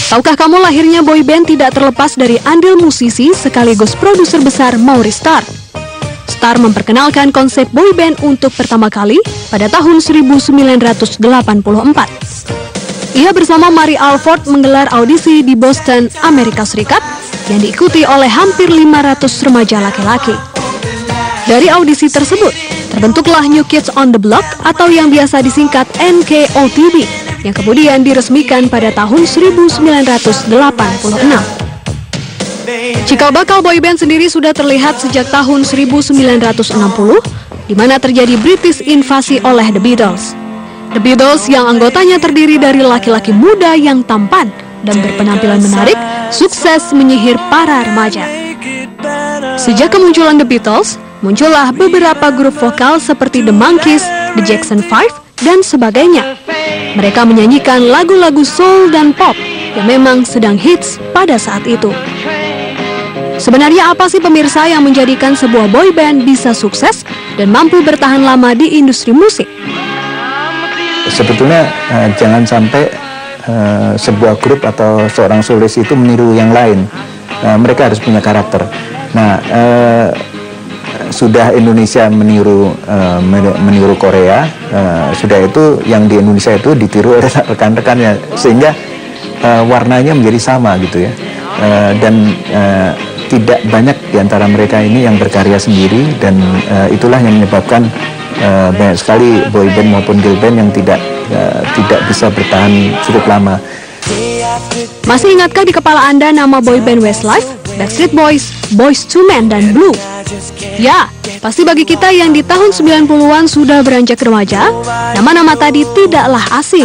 Tahukah kamu lahirnya boyband tidak terlepas dari andil musisi sekaligus produser besar Maurice Starr. Starr memperkenalkan konsep boyband untuk pertama kali pada tahun 1984. Ia bersama Mary Alford menggelar audisi di Boston, Amerika Serikat yang diikuti oleh hampir 500 remaja laki-laki. Dari audisi tersebut, terbentuklah New Kids on the Block atau yang biasa disingkat NKOTB yang kemudian diresmikan pada tahun 1986. Cikal bakal boyband sendiri sudah terlihat sejak tahun 1960, di mana terjadi British invasi oleh The Beatles. The Beatles yang anggotanya terdiri dari laki-laki muda yang tampan dan berpenampilan menarik, sukses menyihir para remaja. Sejak kemunculan The Beatles, muncullah beberapa grup vokal seperti The Monkees, The Jackson 5, dan sebagainya. Mereka menyanyikan lagu-lagu soul dan pop yang memang sedang hits pada saat itu. Sebenarnya apa sih pemirsa yang menjadikan sebuah boyband bisa sukses dan mampu bertahan lama di industri musik? Sebetulnya jangan sampai sebuah grup atau seorang solis itu meniru yang lain. Mereka harus punya karakter. Nah, sudah Indonesia meniru Korea, sudah itu yang di Indonesia itu ditiru oleh rekan-rekannya, sehingga warnanya menjadi sama gitu ya. Dan tidak banyak di antara mereka ini yang berkarya sendiri, dan itulah yang menyebabkan banyak sekali boyband maupun girlband yang tidak bisa bertahan cukup lama. Masih ingatkah di kepala Anda nama boyband Westlife, Backstreet Boys, Boyz II Men, dan Blue? Ya, pasti bagi kita yang di tahun 90-an sudah beranjak remaja, nama-nama tadi tidaklah asing.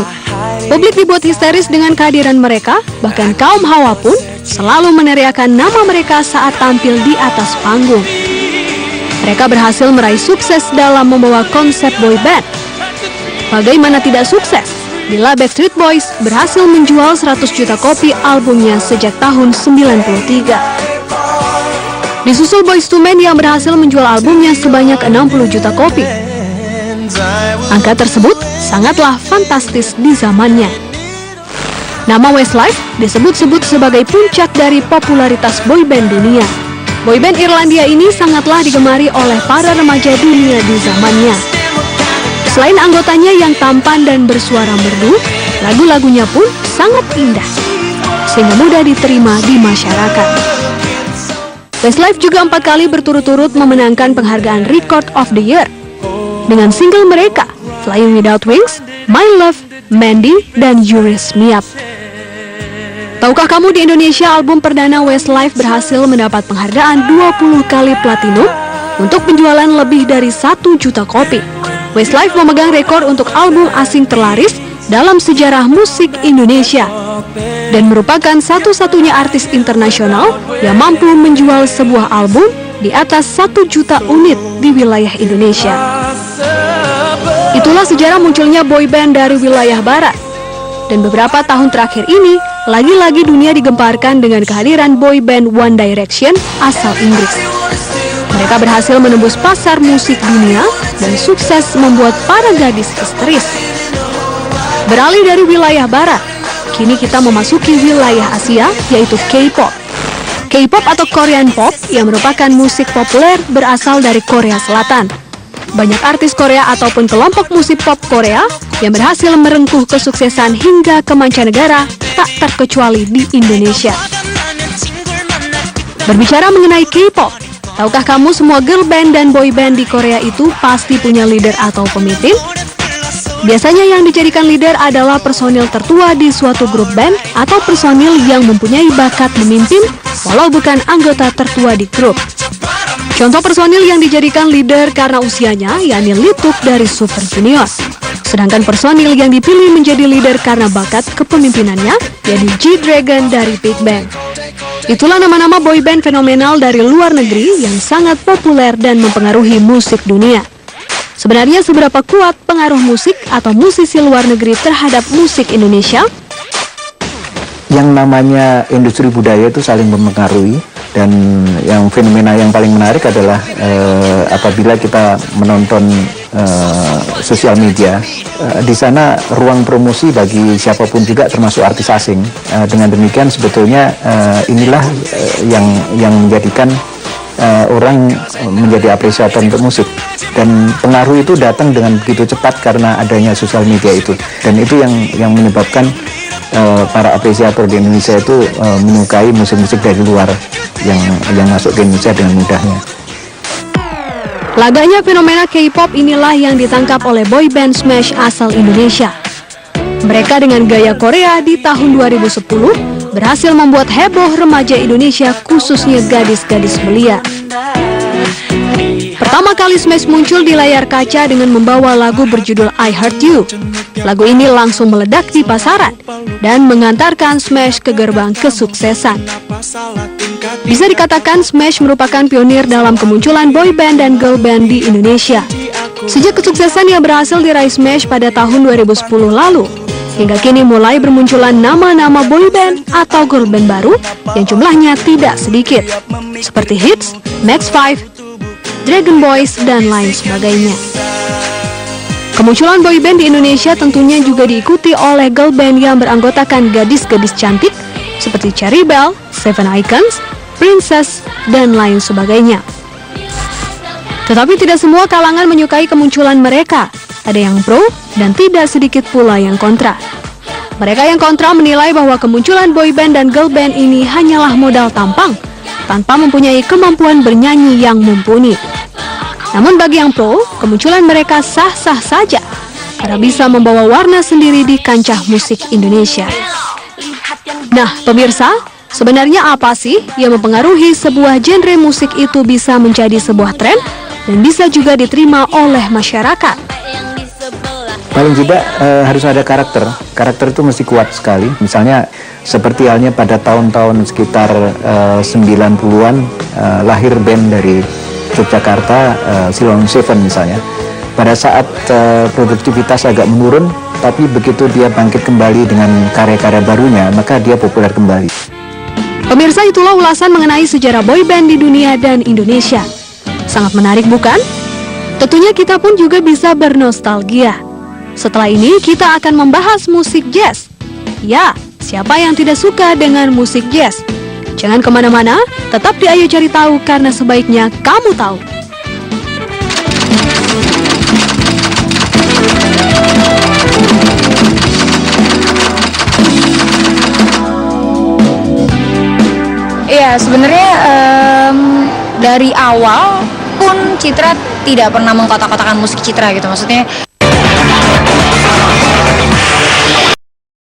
Publik dibuat histeris dengan kehadiran mereka, bahkan kaum hawa pun selalu meneriakan nama mereka saat tampil di atas panggung. Mereka berhasil meraih sukses dalam membawa konsep boyband. Bagaimana tidak sukses bila Backstreet Boys berhasil menjual 100 juta kopi albumnya sejak tahun 93. Disusul Boyz II Men yang berhasil menjual albumnya sebanyak 60 juta kopi. Angka tersebut sangatlah fantastis di zamannya. Nama Westlife disebut-sebut sebagai puncak dari popularitas boyband dunia. Boyband Irlandia ini sangatlah digemari oleh para remaja dunia di zamannya. Selain anggotanya yang tampan dan bersuara merdu, lagu-lagunya pun sangat indah, sehingga mudah diterima di masyarakat. Westlife juga 4 kali berturut-turut memenangkan penghargaan Record of the Year dengan single mereka, Flying Without Wings, My Love, Mandy, dan You Raise Me Up. Tahukah kamu di Indonesia album perdana Westlife berhasil mendapat penghargaan 20 kali platinum untuk penjualan lebih dari 1 juta kopi. Westlife memegang rekor untuk album asing terlaris dalam sejarah musik Indonesia dan merupakan satu-satunya artis internasional yang mampu menjual sebuah album di atas 1 juta unit di wilayah Indonesia. Itulah sejarah munculnya boyband dari wilayah barat. Dan beberapa tahun terakhir ini, lagi-lagi dunia digemparkan dengan kehadiran boyband One Direction asal Inggris. Mereka berhasil menembus pasar musik dunia dan sukses membuat para gadis histeris. Beralih dari wilayah barat, kini kita memasuki wilayah Asia, yaitu K-pop. K-pop atau Korean Pop yang merupakan musik populer berasal dari Korea Selatan. Banyak artis Korea ataupun kelompok musik pop Korea yang berhasil merengkuh kesuksesan hingga ke mancanegara, tak terkecuali di Indonesia. Berbicara mengenai K-pop, tahukah kamu semua girl band dan boy band di Korea itu pasti punya leader atau pemimpin? Biasanya yang dijadikan leader adalah personil tertua di suatu grup band atau personil yang mempunyai bakat memimpin walau bukan anggota tertua di grup. Contoh personil yang dijadikan leader karena usianya yakni Leeteuk dari Super Junior. Sedangkan personil yang dipilih menjadi leader karena bakat kepemimpinannya yakni G-Dragon dari Big Bang. Itulah nama-nama boyband fenomenal dari luar negeri yang sangat populer dan mempengaruhi musik dunia. Sebenarnya seberapa kuat pengaruh musik atau musisi luar negeri terhadap musik Indonesia? Yang namanya industri budaya itu saling mempengaruhi. Dan yang fenomena yang paling menarik adalah apabila kita menonton sosial media, di sana ruang promosi bagi siapapun juga termasuk artis asing. Dengan demikian sebetulnya inilah yang menjadikan orang menjadi apresiator untuk musik, dan pengaruh itu datang dengan begitu cepat karena adanya sosial media itu, dan itu yang menyebabkan para apresiator di Indonesia itu menyukai musik-musik dari luar yang masuk ke Indonesia dengan mudahnya. Laganya fenomena K-pop inilah yang ditangkap oleh boyband Smash asal Indonesia. Mereka dengan gaya Korea di tahun 2010 berhasil membuat heboh remaja Indonesia, khususnya gadis-gadis belia. Pertama kali Smash muncul di layar kaca dengan membawa lagu berjudul I Heart You. Lagu ini langsung meledak di pasaran dan mengantarkan Smash ke gerbang kesuksesan. Bisa dikatakan Smash merupakan pionir dalam kemunculan boyband dan girl band di Indonesia. Sejak kesuksesan yang berhasil diraih Smash pada tahun 2010 lalu, hingga kini mulai bermunculan nama-nama boyband atau girl band baru yang jumlahnya tidak sedikit, seperti Hits, Max 5, Dragon Boys, dan lain sebagainya. Kemunculan boyband di Indonesia tentunya juga diikuti oleh girl band yang beranggotakan gadis-gadis cantik seperti Cherry Belle, Seven Icons, Princess, dan lain sebagainya. Tetapi tidak semua kalangan menyukai kemunculan mereka. Ada yang pro dan tidak sedikit pula yang kontra. Mereka yang kontra menilai bahwa kemunculan boyband dan girl band ini hanyalah modal tampang, tanpa mempunyai kemampuan bernyanyi yang mumpuni. Namun bagi yang pro, kemunculan mereka sah-sah saja, karena bisa membawa warna sendiri di kancah musik Indonesia. Nah, pemirsa, sebenarnya apa sih yang mempengaruhi sebuah genre musik itu bisa menjadi sebuah tren dan bisa juga diterima oleh masyarakat? Paling tidak harus ada karakter. Karakter itu mesti kuat sekali. Misalnya seperti halnya pada tahun-tahun sekitar 90-an lahir band dari Yogyakarta, Silon Seven misalnya. Pada saat produktivitas agak menurun, tapi begitu dia bangkit kembali dengan karya-karya barunya, maka dia populer kembali. Pemirsa, itulah ulasan mengenai sejarah boyband di dunia dan Indonesia. Sangat menarik bukan? Tentunya kita pun juga bisa bernostalgia. Setelah ini kita akan membahas musik jazz. Ya, siapa yang tidak suka dengan musik jazz? Jangan kemana-mana, tetap di Ayo Cari Tahu karena sebaiknya kamu tahu. Iya, sebenarnya dari awal pun Citra tidak pernah mengkotak-kotakan musik Citra gitu. Maksudnya